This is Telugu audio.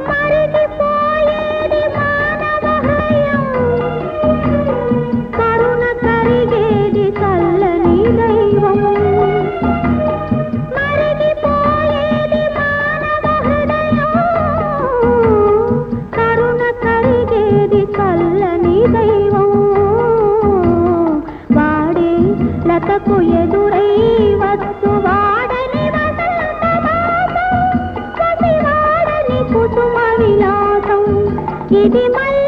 మరిగిపోయేది మానవ హృదయం, కరుణ కరిగేది చల్లని దైవం. మరిగిపోయేది మానవ హృదయం, కరుణ కరిగేది చల్లని దైవం. వాడే లతకు ఎదురై వచ్చు, వాడని వసంతమాసం, వసివాడని కుసుమ విలాసం. ఇది మళ్ళీ